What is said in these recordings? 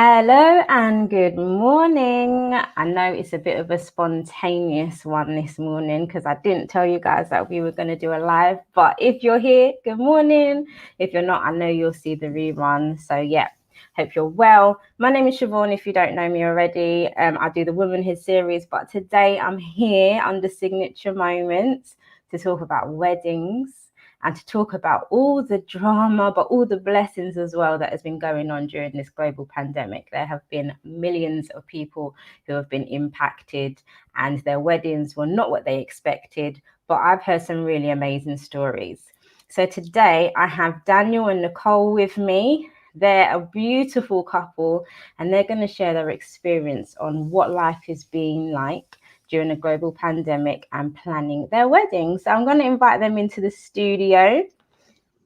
Hello and good morning. I know it's a bit of a spontaneous one this morning because I didn't tell you guys that we were going to do a live. But if you're here, good morning. If you're not, I know you'll see the rerun. So yeah, hope you're well. My name is Siobhan, if you don't know me already. I do the Womanhood series, but today I'm here under Signature Moments to talk about weddings and to talk about all the drama, but all the blessings as well that has been going on during this global pandemic. There have been millions of people who have been impacted and their weddings were not what they expected, but I've heard some really amazing stories. So today I have Daniel and Nicole with me. They're a beautiful couple and they're going to share their experience on what life has been like during a global pandemic and planning their wedding. So I'm going to invite them into the studio.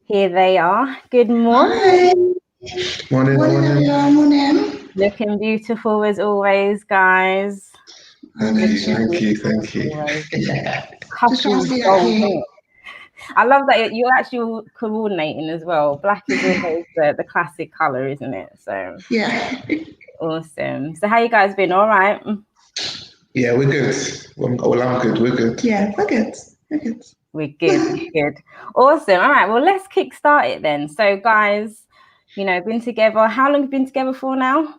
Here they are. Good morning. Hi. Morning. Looking beautiful as always, guys. Thank you. Couple goals. I love that you're actually coordinating as well. Black is always the classic color, isn't it? So yeah, awesome. So how you guys been? All right? Yeah, we're good. Well, I'm good. We're good. Yeah, we're good. We're good. Awesome. All right. Well, let's kickstart it then. So, guys, been together. How long have you been together for now?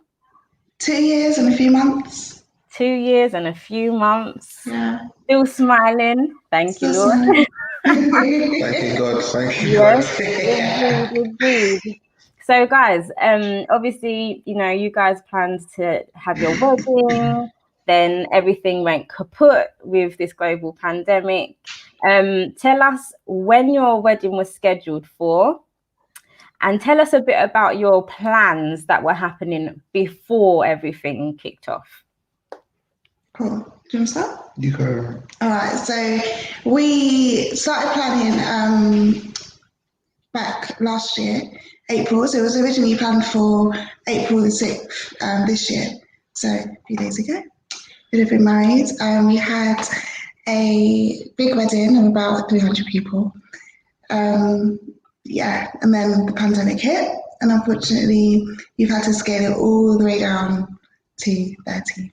2 years and a few months. 2 years and a few months. Yeah. Still smiling. Thank you, Lord. Thank you, God. Thank you, yes, God. indeed. So, guys, obviously, you guys planned to have your wedding. Then everything went kaput with this global pandemic. Tell us when your wedding was scheduled for, and tell us a bit about your plans that were happening before everything kicked off. Cool. Do you want to start? You go. All right. So we started planning back last year, April. So it was originally planned for April the 6th this year. So a few days ago. We'd have been married. We had a big wedding of about 300 people. And then the pandemic hit, and unfortunately, you've had to scale it all the way down to 30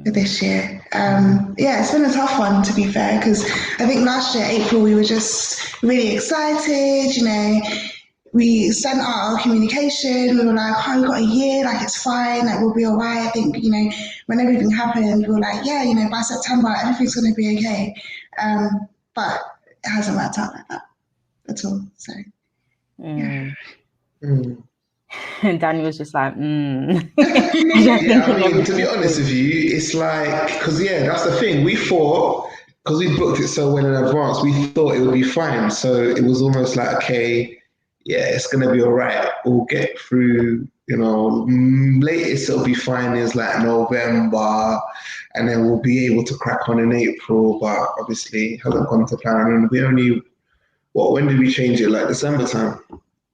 for this year. It's been a tough one, to be fair, because I think last year, April, we were just really excited, We sent out our communication. We were like, oh, we've got a year, it's fine, we'll be all right. I think, when everything happened, we were like, by September, everything's going to be okay. But it hasn't worked out like that at all. So, yeah. And Danny was just like, to be honest with you, it's like, because that's the thing. We thought, because we booked it so well in advance, we thought it would be fine. So it was almost like, okay, it's going to be all right. We'll get through, latest it'll be fine is like November, and then we'll be able to crack on in April, but obviously hasn't gone to plan. And we only, when did we change it? Like December time?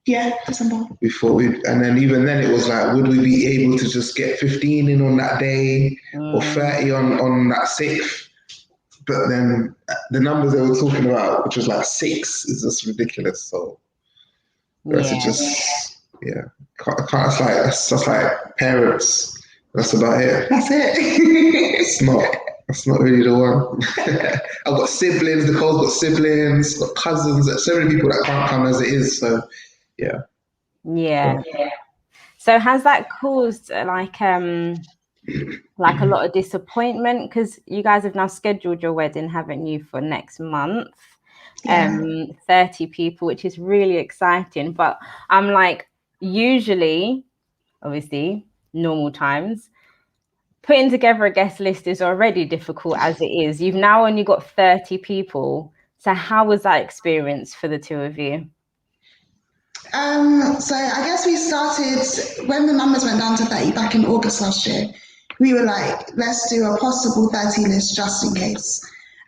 Yeah, December. And then even then it was like, would we be able to just get 15 in on that day or 30 on that 6th? But then the numbers they were talking about, which was like 6, is just ridiculous. So it's just like parents. That's about it. That's it. That's not really the one. I've got siblings. Nicole's got siblings. Got cousins. So many people that can't come as it is. So yeah. So has that caused like a lot of disappointment, because you guys have now scheduled your wedding, haven't you, for next month? 30 people, which is really exciting. But I'm like, usually, obviously, normal times, putting together a guest list is already difficult as it is. You've now only got 30 people. So how was that experience for the two of you? So I guess we started when the numbers went down to 30 back in August last year. We were like, let's do a possible 30 list just in case.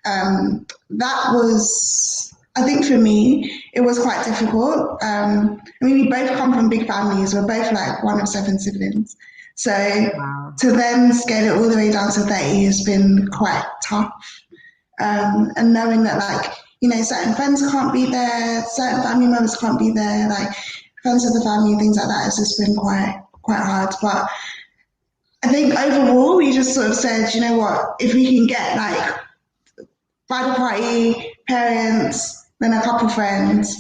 That was, I think for me, it was quite difficult. We both come from big families. We're both like one of 7 siblings. So to then scale it all the way down to 30 has been quite tough. And knowing that certain friends can't be there, certain family members can't be there, friends of the family, things like that, has just been quite quite hard. But I think overall, we just sort of said, you know what, if we can get like bridal party, parents, then a couple friends,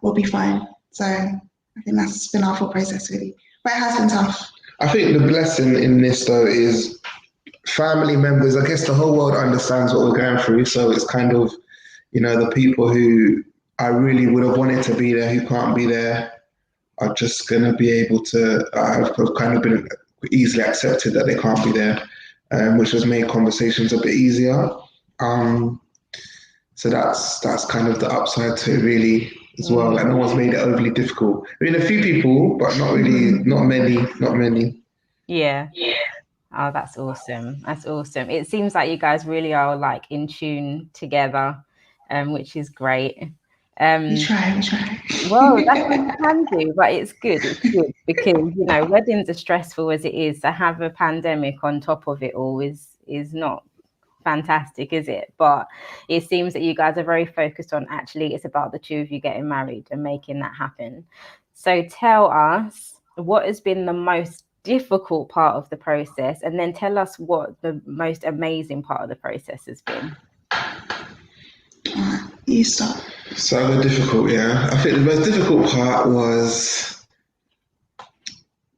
we'll be fine. So I think that's been our full process really. But it has been tough. I think the blessing in this though is family members. I guess the whole world understands what we're going through, so it's kind of, the people who I really would have wanted to be there who can't be there are just going to be able to. I've kind of been easily accepted that they can't be there, which has made conversations a bit easier. So that's kind of the upside to it, really, as well. Like no one's made it overly difficult. I mean, a few people, but not really, not many. Yeah. Oh, that's awesome. That's awesome. It seems like you guys really are like in tune together, which is great. We try. Well, that's what you can do, but it's good. It's good because weddings are stressful as it is. To have a pandemic on top of it all is not fantastic, is it? But it seems that you guys are very focused on actually it's about the two of you getting married and making that happen. So tell us what has been the most difficult part of the process, and then tell us what the most amazing part of the process has been. You start. So the difficult, yeah. I think the most difficult part was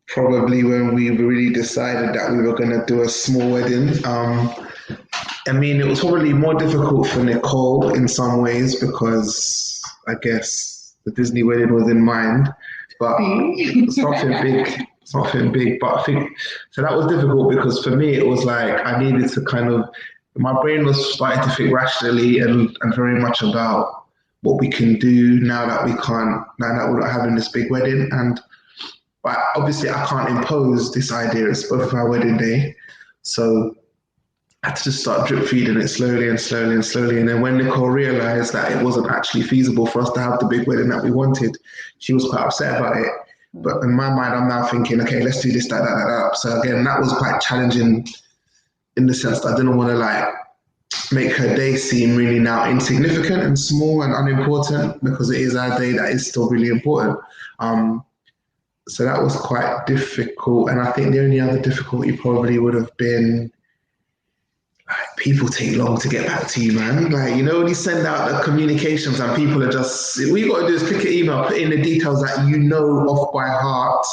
probably when we really decided that we were going to do a small wedding. I mean, it was probably more difficult for Nicole in some ways because I guess the Disney wedding was in mind, but something big. But I think, so that was difficult because for me, it was like I needed to kind of, my brain was starting to think rationally and very much about what we can do now that we're not having this big wedding. But obviously I can't impose this idea. It's both of our wedding day. So I had to just start drip feeding it slowly. And then when Nicole realized that it wasn't actually feasible for us to have the big wedding that we wanted, she was quite upset about it. But in my mind, I'm now thinking, okay, let's do this, that. So again, that was quite challenging in the sense that I didn't want to make her day seem really now insignificant and small and unimportant because it is our day that is still really important. So that was quite difficult. And I think the only other difficulty probably would have been people take long to get back to you, man. When you send out the communications and people are just, all you got to do is click an email, put in the details that you know off by heart.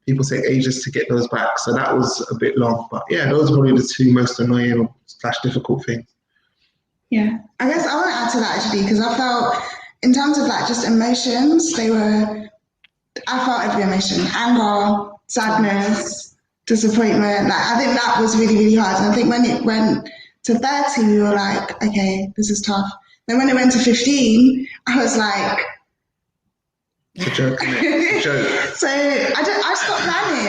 People take ages to get those back. So that was a bit long. But yeah, those are probably the two most annoying / difficult things. Yeah, I guess I want to add to that actually, because I felt in terms of just emotions, I felt every emotion, anger, sadness, disappointment. I think that was really, really hard. And I think when it went to 30, we were like, okay, this is tough. Then when it went to 15, I was like, it's a joke. It's a joke. So I stopped planning.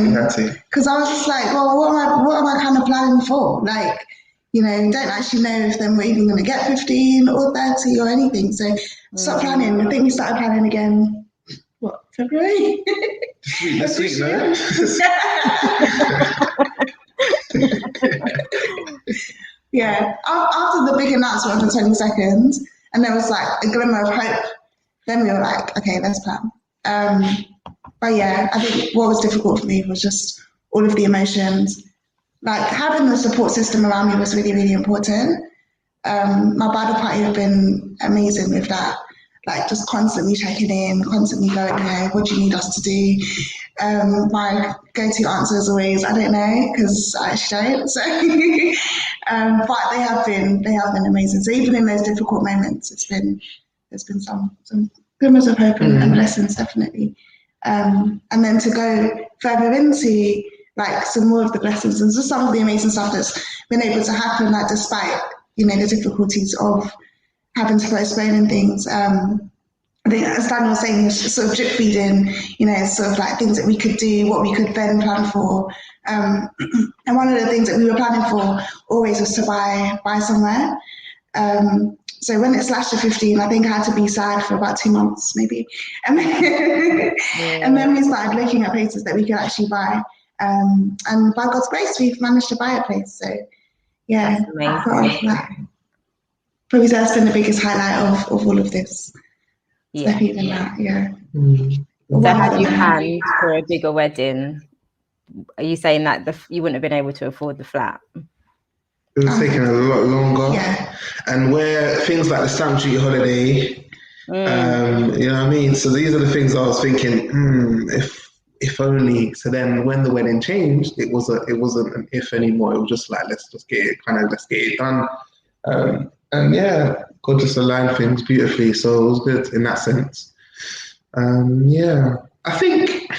You had to. Because I was just like, well, what am I kind of planning for? Don't actually know if then we're even going to get 15 or 30 or anything. So stop planning. I think we started planning again. What, February? This week, no? Yeah. After the big announcement on the 22nd, and there was a glimmer of hope, then we were like, okay, let's plan. But yeah, I think what was difficult for me was just all of the emotions. Having the support system around me was really, really important. My bridal party have been amazing with that. Just constantly checking in, constantly going, what do you need us to do? My go-to answer is always, I don't know, because I actually don't. So, but they have been amazing. So even in those difficult moments, there's been some glimmers of hope and blessings, definitely. And then to go further into some more of the blessings and just some of the amazing stuff that's been able to happen, despite the difficulties of having to postpone and things. I think as Dan was saying, it's sort of drip feeding, sort of things that we could do, what we could then plan for. And one of the things that we were planning for always was to buy somewhere. So when it slashed to 15, I think I had to be sad for about 2 months, maybe. And then we started looking at places that we could actually buy. And by God's grace, we've managed to buy a place. So yeah, probably that's been the biggest highlight of all of this. Yeah. So even that, yeah. So One had of you them. planned for a bigger wedding? Are you saying that you wouldn't have been able to afford the flat? It was taking a lot longer. Yeah. And where things like the stamp duty holiday, you know what I mean? So these are the things I was thinking, if only. So then when the wedding changed, it wasn't an if anymore. It was just like, let's get it done. And yeah, God just aligned things beautifully. So it was good in that sense. Yeah, I think,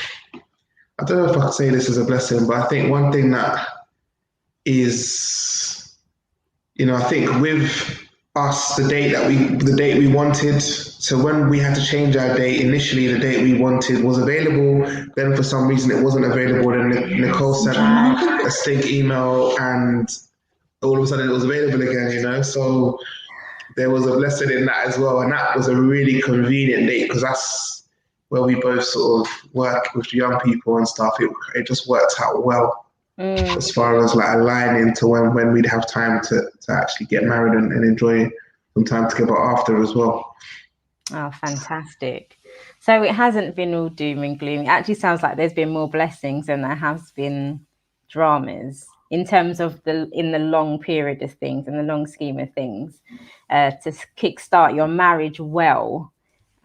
I don't know if I could say this is a blessing, but I think one thing that is, I think with us, the date we wanted. So when we had to change our date, initially the date we wanted was available. Then for some reason it wasn't available. Then Nicole sent a stink email, and all of a sudden it was available again. So there was a blessing in that as well, and that was a really convenient date because that's where we both sort of work with young people and stuff. It just worked out well as far as like aligning to when we'd have time to actually get married and enjoy some time together after as well. Oh, fantastic. So it hasn't been all doom and gloom. It actually sounds like there's been more blessings than there has been dramas in terms of in the long period of things, in the long scheme of things, to kickstart your marriage well.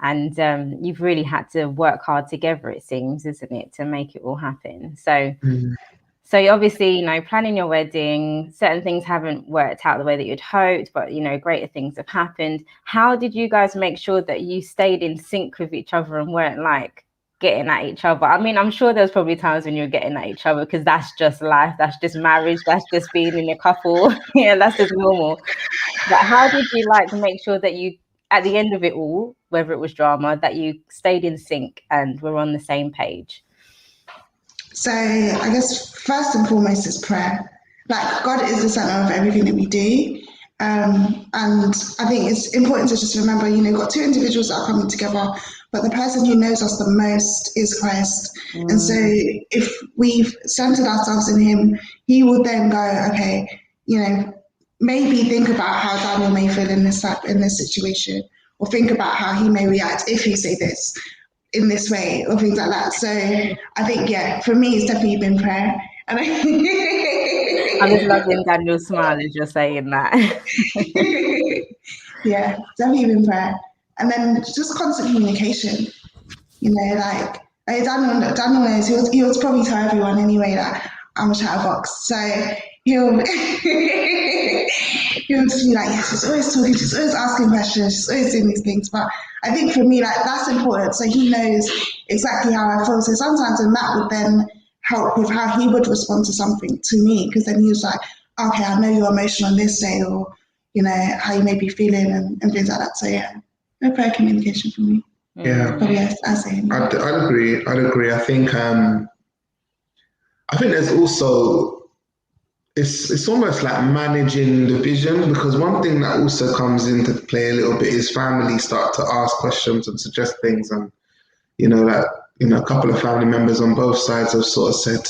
And you've really had to work hard together, it seems, isn't it, to make it all happen. So obviously, planning your wedding, certain things haven't worked out the way that you'd hoped, but, greater things have happened. How did you guys make sure that you stayed in sync with each other and weren't like getting at each other? I mean, I'm sure there's probably times when you're getting at each other because that's just life. That's just marriage. That's just being in a couple. Yeah, that's just normal. But how did you make sure that you, at the end of it all, whether it was drama, that you stayed in sync and were on the same page? So I guess first and foremost is prayer. Like God is the center of everything that we do. And I think it's important to just remember, you've got two individuals that are coming together, but the person who knows us the most is Christ. And so if we've centered ourselves in Him, He will then go, okay, maybe think about how Daniel may feel in this situation, or think about how he may react if you say this in this way, or things like that. So I think, yeah, for me, it's definitely been prayer. And I'm just loving Daniel's smile as you're saying that. yeah, definitely been prayer. And then just constant communication. Daniel knows, he'll probably tell everyone anyway that I'm a chatterbox. So he'll he'll just be like, yeah, she's always talking, she's always asking questions, she's always doing these things. But I think for me, that's important. So he knows exactly how I feel. So sometimes, and that would then help with how he would respond to something to me, because then he was like, okay, I know you're emotional on this day, or how you may be feeling, and things like that. So yeah, no prayer communication for me. Yeah, but yes, I say. I'd agree. I think there's also, it's almost like managing the vision, because one thing that also comes into play a little bit is family start to ask questions and suggest things, and a couple of family members on both sides have sort of said,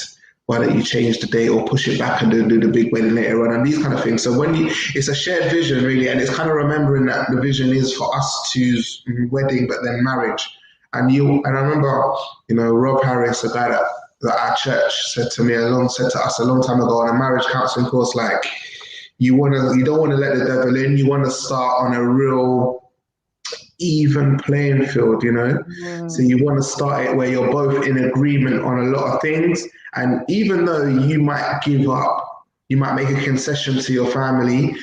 why don't you change the date or push it back and do the big wedding later on, and these kind of things. So it's a shared vision really, and it's kind of remembering that the vision is for us to wedding, but then marriage. And I remember, Rob Harris, a guy that our church said to us a long time ago on a marriage counseling course, like, you don't want to let the devil in. You want to start on a real even playing field, So you want to start it where you're both in agreement on a lot of things. And even though you might give up, you might make a concession to your family,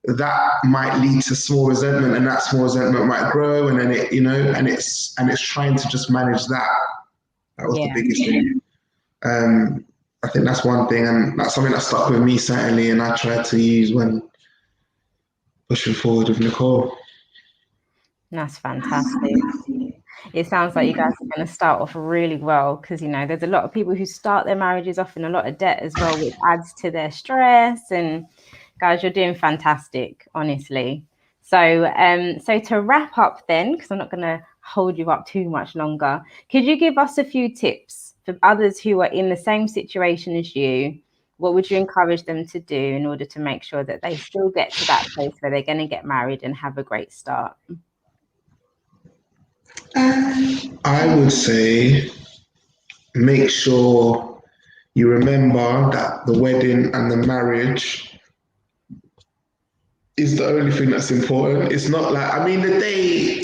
that might lead to small resentment, and that small resentment might grow. And then and it's trying to just manage that. That was the biggest thing. I think that's one thing, and that's something that stuck with me certainly, and I tried to use when pushing forward with Nicole. That's fantastic. It sounds like you guys are going to start off really well, because there's a lot of people who start their marriages off in a lot of debt as well, which adds to their stress. And guys, you're doing fantastic, honestly. So to wrap up then, because I'm not going to hold you up too much longer, could you give us a few tips for others who are in the same situation as you? What would you encourage them to do in order to make sure that they still get to that place where they're going to get married and have a great start? I would say make sure you remember that the wedding and the marriage is the only thing that's important. It's not like, I mean, the day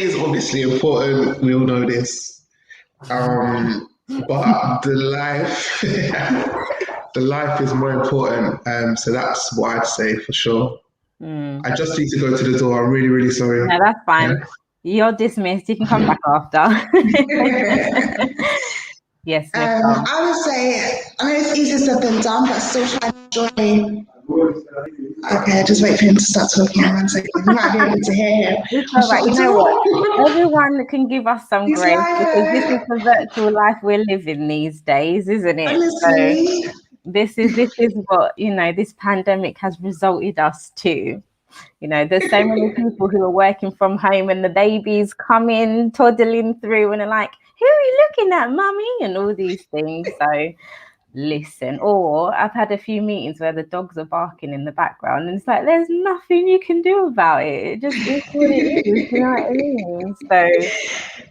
is obviously important. We all know this. But the life, the life is more important. So that's what I'd say for sure. I just need to go to the door. I'm really, really sorry. No, that's fine. Yeah. You're dismissed. You can come back after. Yes, Nicole. I would say, I know it's easier said than done, but still try to enjoy. Okay, just wait for him to start talking in 1 second. You might be able to hear him. It's all right. You know what? Everyone can give us some He's grace because this is like, the virtual life we're living these days, isn't it? So honestly, this is what, this pandemic has resulted us to. There's so many people who are working from home and the babies come in toddling through and are like, who are you looking at, mummy? And all these things. So listen, or I've had a few meetings where the dogs are barking in the background and it's like, there's nothing you can do about it. It just is what it is. You know what I mean?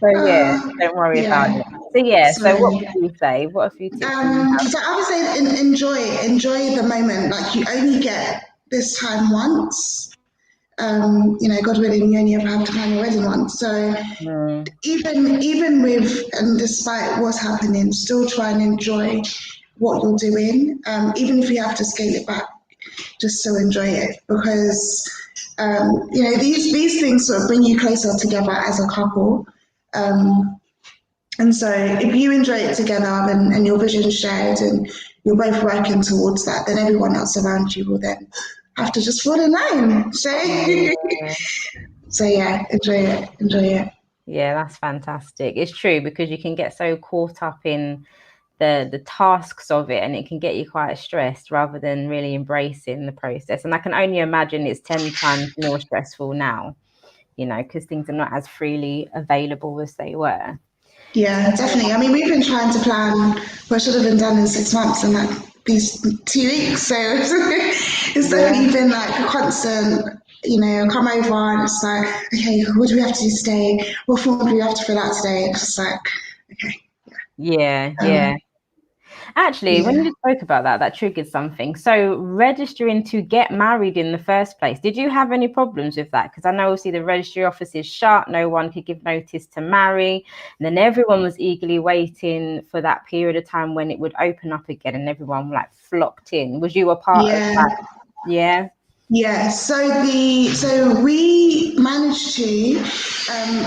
So yeah, don't worry about yeah, it. So yeah, so what sorry. would you say? What a few tips would you have? So I would say enjoy the moment. Like you only get this time once. God willing, you only ever have to plan your wedding once. So Mm, even with and despite what's happening, still try and enjoy what you're doing. Even if you have to scale it back, just still enjoy it because these things sort of bring you closer together as a couple. And so if you enjoy it together and your vision is shared and you're both working towards that, then everyone else around you will then have to just fall in line. So, yeah. so yeah, enjoy it. Yeah, that's fantastic. It's true because you can get so caught up in the tasks of it and it can get you quite stressed rather than really embracing the process. And I can only imagine it's 10 times more stressful now, because things are not as freely available as they were. Yeah, definitely. I mean, we've been trying to plan what should have been done in 6 months and like these 2 weeks. So it's Yeah. definitely been like a constant, come over and it's like, okay, what do we have to do today? What form do we have to fill out today? It's just like, okay, Yeah, um, yeah. Actually, when yeah. you spoke about that, that triggered something. So registering to get married in the first place, did you have any problems with that? Because I know obviously the registry office is shut, no one could give notice to marry. And then everyone was eagerly waiting for that period of time when it would open up again and everyone like flocked in. Was you a part of Yeah, that? Yeah. yeah. So we managed to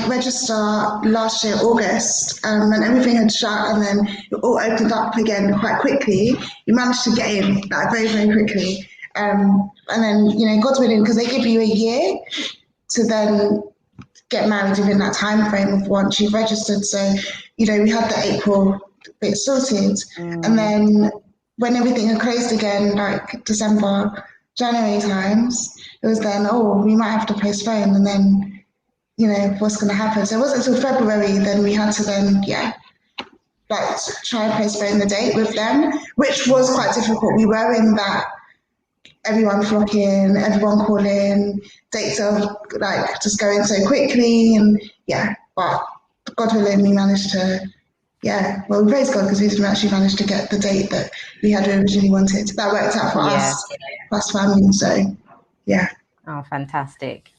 register last year August, and everything had shut, and then it all opened up again quite quickly. We managed to get in like very very quickly, and then God willing, because they give you a year to then get married within that time frame of once you've registered. So we had the April bit sorted, and Mm, then when everything had closed again, like December, January times, it was then, oh, we might have to postpone, and then what's going to happen. So it wasn't until February then we had to then like try and postpone the date with them, which was quite difficult. We were in that everyone flocking, everyone calling, dates are like just going so quickly, and yeah, but God willing, we managed to. Yeah, well, we praise God because we actually managed to get the date that we had originally wanted. That worked out for yeah. us family. So, yeah. Oh, fantastic.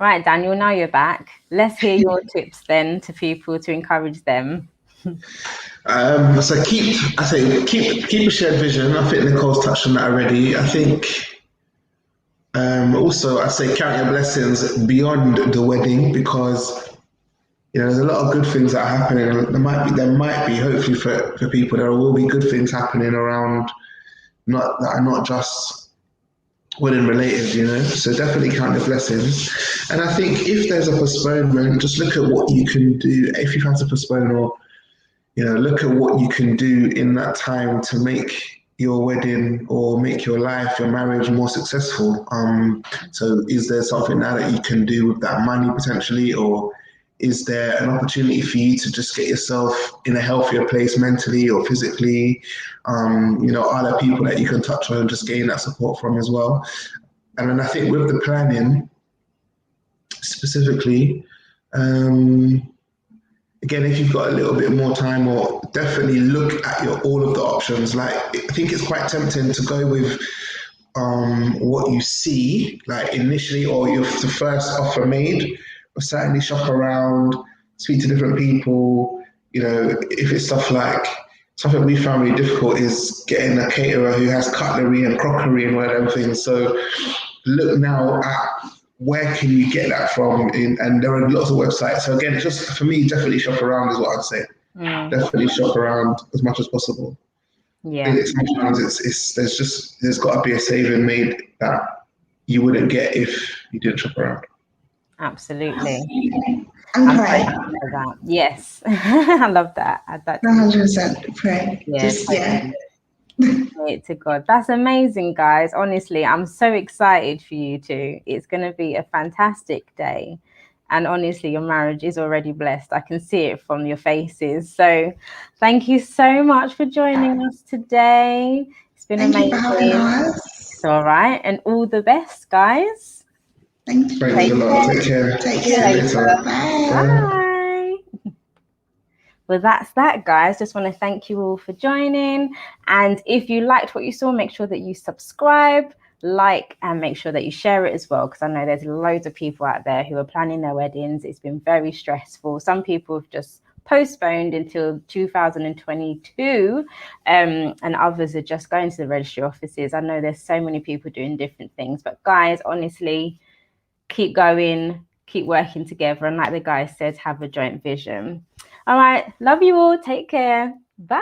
Right, Daniel, now you're back. Let's hear your tips then to people to encourage them. So keep a shared vision. I think Nicole's touched on that already. I think also I say count your blessings beyond the wedding because there's a lot of good things that are happening. There might be hopefully for people there will be good things happening around not that are not just wedding related, So definitely count the blessings. And I think if there's a postponement, just look at what you can do. If you've had to postpone or look at what you can do in that time to make your wedding or make your life, your marriage more successful. So is there something now that you can do with that money potentially, or is there an opportunity for you to just get yourself in a healthier place mentally or physically? Are there people that you can touch on and just gain that support from as well? And then I think with the planning specifically, Again, if you've got a little bit more time, or definitely look at all of the options. Like, I think it's quite tempting to go with what you see, like initially, or the first offer made. But certainly shop around, speak to different people. If it's something we found really difficult is getting a caterer who has cutlery and crockery and all of them things. So look now at where can you get that from, and there are lots of websites. So again, it's just for me, definitely shop around is what I'd say. Definitely shop around as much as possible. Yeah. Sometimes there's got to be a saving made that you wouldn't get if you didn't shop around. Absolutely. And I'm pray. thankful for that. Yes. I love that. Add that to 100% pray. Pray to God. That's amazing, guys. Honestly, I'm so excited for you two. It's going to be a fantastic day. And honestly, your marriage is already blessed. I can see it from your faces. So thank you so much for joining us today. It's been Thank amazing. you for having us. It's all right. And all the best, guys. Thank you. Thanks a lot. Take care. Take See you care. later. Bye. Well, that's that, guys. Just want to thank you all for joining. And if you liked what you saw, make sure that you subscribe, like, and make sure that you share it as well, because I know there's loads of people out there who are planning their weddings. It's been very stressful. Some people have just postponed until 2022, and others are just going to the registry offices. I know there's so many people doing different things, but guys, honestly, keep going, keep working together, and like the guy said, have a joint vision. All right, love you all. Take care. Bye.